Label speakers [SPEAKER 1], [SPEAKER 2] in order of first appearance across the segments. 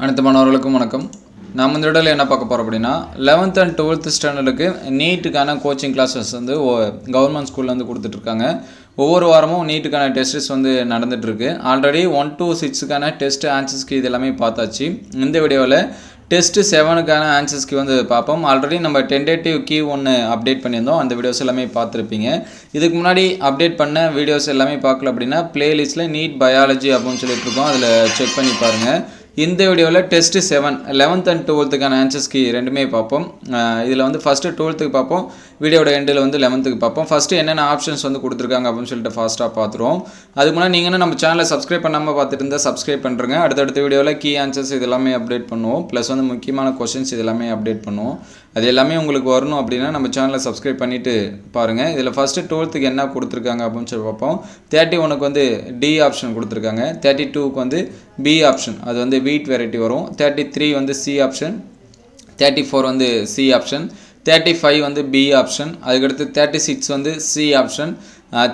[SPEAKER 1] அனைத்து மாணவர்களுக்கும் வணக்கம். நாம் இந்த இடத்துல என்ன பார்க்க போகிறோம் அப்படின்னா 11th and 12th ஸ்டாண்டர்டுக்கு நீட்டுக்கான கோச்சிங் கிளாஸஸ் வந்து கவர்மெண்ட் ஸ்கூலில் வந்து கொடுத்துட்ருக்காங்க. ஒவ்வொரு வாரமும் நீட்டுக்கான டெஸ்ட்ஸ் வந்து நடந்துகிட்ருக்கு. ஆல்ரெடி 1 to 6க்கான டெஸ்ட் ஆன்சர்ஸ்க்கு இது எல்லாமே பார்த்தாச்சு. இந்த வீடியோவில் டெஸ்ட்டு 7க்கான ஆன்சர்ஸ்க்கு வந்து பார்ப்போம். ஆல்ரெடி நம்ம டென்டேட்டிவ் கீ ஒன்று அப்டேட் பண்ணியிருந்தோம். அந்த வீடியோஸ் எல்லாமே பார்த்துருப்பீங்க. இதுக்கு முன்னாடி அப்டேட் பண்ண வீடியோஸ் எல்லாமே பார்க்கல அப்படின்னா பிளேலிஸ்ட்டில் நீட் பயாலஜி அப்படின்னு சொல்லிட்டு இருக்கோம், அதில் செக் பண்ணி பாருங்கள். இந்த வீடியோவில் டெஸ்ட்டு 7 11th and 12க்கான ஆன்சர்ஸ்க்கு ரெண்டுமே பார்ப்போம். இதில் வந்து ஃபஸ்ட்டு 12க்கு பார்ப்போம், வீடியோட எண்டில் வந்து 11க்கு பார்ப்போம். ஃபஸ்ட்டு என்னென்ன ஆப்ஷன்ஸ் வந்து கொடுத்துருக்காங்க அப்படின்னு சொல்லிட்டு ஃபாஸ்ட்டாக பார்த்துருவோம். அதுக்கு முன்னாடி நீங்கள் நம்ம சேனலை சப்ஸ்கிரைப் பண்ணாமல் பார்த்துட்டு இருந்தால் சப்ஸ்கிரைப் பண்ணுறங்க. அடுத்தடுத்த வீடியோவில் கீ ஆன்சர்ஸ் இது எல்லாமே அப்டேட் பண்ணுவோம். ப்ளஸ் வந்து முக்கியமான கொஷின்ஸ் இது எல்லாமே அப்டேட் பண்ணுவோம். அது எல்லாமே உங்களுக்கு வரணும் அப்படின்னா நம்ம சேனலை சப்ஸ்கிரைப் பண்ணிவிட்டு பாருங்கள். இதில் ஃபஸ்ட்டு 12க்கு என்ன கொடுத்துருக்காங்க அப்படின்னு சொல்லி பார்ப்போம். 31க்கு வந்து டி ஆப்ஷன் கொடுத்துருக்காங்க. 32க்கு வந்து பி ஆப்ஷன், அது வந்து வீட் வெரைட்டி வரும். 33 வந்து சி ஆப்ஷன், 34 வந்து சி ஆப்ஷன், 35 வந்து பி ஆப்ஷன், அதுக்கடுத்து 36 வந்து சி ஆப்ஷன்,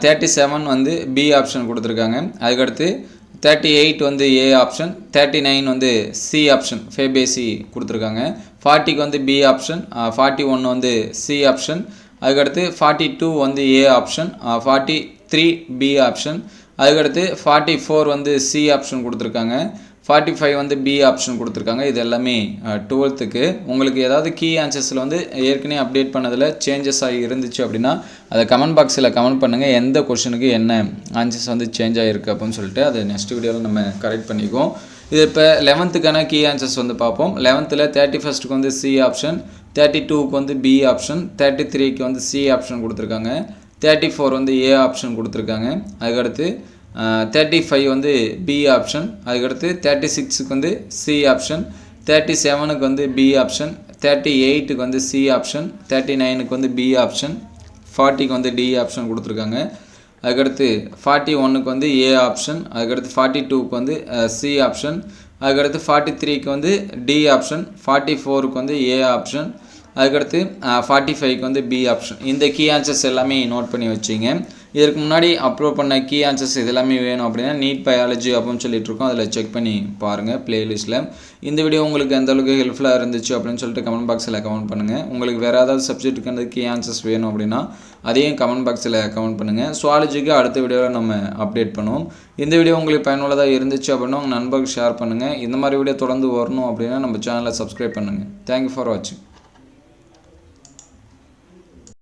[SPEAKER 1] 37 வந்து பி ஆப்ஷன் கொடுத்துருக்காங்க. அதுக்கடுத்து 38 வந்து ஏ ஆப்ஷன், 39 வந்து சி ஆப்ஷன் ஃபேபேசி கொடுத்துருக்காங்க. 40க்கு வந்து பி ஆப்ஷன், 41 வந்து சி ஆப்ஷன், அதுக்கடுத்து 42 வந்து ஏ ஆப்ஷன், 43 பி ஆப்ஷன், அதுக்கடுத்து 44 வந்து சி ஆப்ஷன் கொடுத்துருக்காங்க. 45 வந்து பி ஆப்ஷன் கொடுத்துருக்காங்க. இது எல்லாமே 12க்கு. உங்களுக்கு ஏதாவது கீ ஆன்சர்ஸில் வந்து ஏற்கனவே அப்டேட் பண்ணதில் சேஞ்சஸ் ஆகி இருந்துச்சு அப்படின்னா அதை கமெண்ட் பாக்ஸில் கமெண்ட் பண்ணுங்கள். எந்த கொஷனுக்கு என்ன ஆன்சர்ஸ் வந்து சேஞ்ச் ஆகிருக்கு அப்படின்னு சொல்லிட்டு அதை நெக்ஸ்ட் வீடியோவில் நம்ம கரெக்ட் பண்ணிக்குவோம். இது இப்போ 11க்கான கீ ஆன்சர்ஸ் வந்து பார்ப்போம். 11th 31க்கு வந்து சி ஆப்ஷன், 32க்கு வந்து பி ஆப்ஷன், 33க்கு வந்து சி ஆப்ஷன் கொடுத்துருக்காங்க, 34 வந்து ஏ ஆப்ஷன் கொடுத்துருக்காங்க, அதுக்கடுத்து 35 வந்து பி ஆப்ஷன், அதுக்கடுத்து 36க்கு வந்து சி ஆப்ஷன், 37க்கு வந்து பி ஆப்ஷன், 38க்கு வந்து சி ஆப்ஷன், 39க்கு வந்து பி ஆப்ஷன், 40க்கு வந்து டி ஆப்ஷன் கொடுத்துருக்காங்க. அதுக்கடுத்து 41க்கு வந்து ஏ ஆப்ஷன், அதுக்கடுத்து 42க்கு வந்து சி ஆப்ஷன், அதுக்கடுத்து 43க்கு வந்து டி ஆப்ஷன், 44க்கு வந்து ஏ ஆப்ஷன், அதுக்கடுத்து 45க்கு வந்து பி ஆப்ஷன். இந்த கீ ஆன்சர்ஸ் எல்லாமே நோட் பண்ணி வச்சிங்க. இதற்கு முன்னாடி அப்லோட் பண்ண கீ ஆன்சர்ஸ் இது எல்லாமே வேணும் அப்படின்னா நீட் பயாலஜி அப்படின்னு சொல்லிட்டு இருக்கோம், அதில் செக் பண்ணி பாருங்கள் பிளேலிஸ்ட்டில். இந்த வீடியோ உங்களுக்கு எந்த அளவுக்கு ஹெல்ப்ஃபுல்லாக இருந்துச்சு அப்படின்னு சொல்லிட்டு கமெண்ட் பாக்ஸில் கமெண்ட் பண்ணுங்கள். உங்களுக்கு வேறு ஏதாவது சப்ஜெக்ட்டுக்கு வந்து கீ ஆன்சர்ஸ் வேணும் அப்படின்னா அதையும் கமெண்ட் பாக்ஸில் கமெண்ட் பண்ணுங்கள். சுவாலஜிக்கு அடுத்த வீடியோவில் நம்ம அப்டேட் பண்ணுவோம். இந்த வீடியோ உங்களுக்கு பயனுள்ளதாக இருந்துச்சு அப்படின்னா உங்கள் நண்பர்களுக்கு ஷேர் பண்ணுங்கள். இந்த மாதிரி வீடியோ தொடர்ந்து வரணும் அப்படின்னா நம்ம சேனலை சப்ஸ்கிரைப் பண்ணுங்கள். தேங்க்யூ ஃபார் வாட்சிங்.